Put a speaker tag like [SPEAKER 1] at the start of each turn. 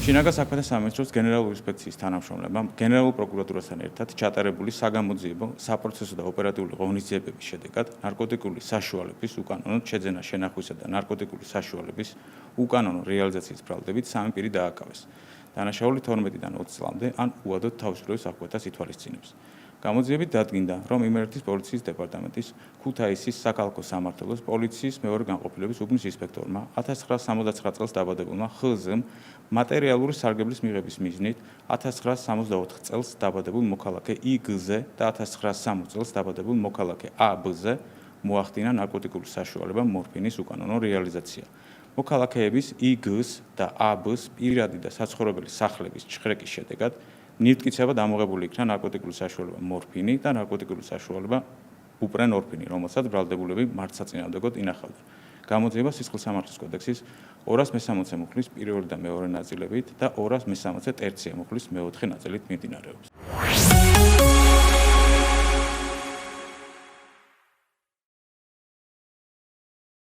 [SPEAKER 1] შინაგან საქმეთა სამინისტროს გენერალური ინსპექციის თანამშრომლებმა გენერალურ პროკურატურასთან ერთად ჩატარებული საგამოძიებო, საპროცესო და ოპერატიული ღონისძიებების შედეგად ნარკოტიკული საშუალების უკანონო შეძენა შენახვისა და ნარკოტიკული საშუალების უკანონო რეალიზაციის ბრალდებით 3 პირი დააკავეს. დანაშაული 12-დან 20 წლამდე ან უადოდ თავისუფლების აღკვეთას ითვალისწინებს. გამოძიებით დადგინდა, რომ იმერეთის პოლიციის დეპარტამენტის ქუთაისის საქალაქო სამმართველოს პოლიციის მეორე განყოფილების უბნის ინსპექტორმა 1969 წელს დაბადებულმა ხ.ზ.-მ მატერიალური სარგებლის მიღების მიზნით 1964 წელს დაბადებულ მოქალაქე ი.გ.-ზე და 1960 წელს დაბადებულ მოქალაქე ა.ბ.-ზე მოახდინა ნარკოტიკული საშუალება მორფინის უკანონო რეალიზაცია. მოქალაქეების ი.გ.-ს და ა.ბ.-ს პირადი და საცხოვრებელი სახლების ჩხრეკის შედეგად ნივთკიცებად ამოღებული იქნა ნარკოტიკული საშუალება მორფინი და ნარკოტიკული საშუალება უპრენორფინი, რომელსაც ბრალდებულები მართსაწინააღმდეგოდ ინახავდა. გამოძიება სისხლის სამართლის კოდექსის 260 მუხლის პირველი და მეორე ნაწილებით და 260 ტერცია მუხლის მეოთხე ნაწილით მიმდინარეობს.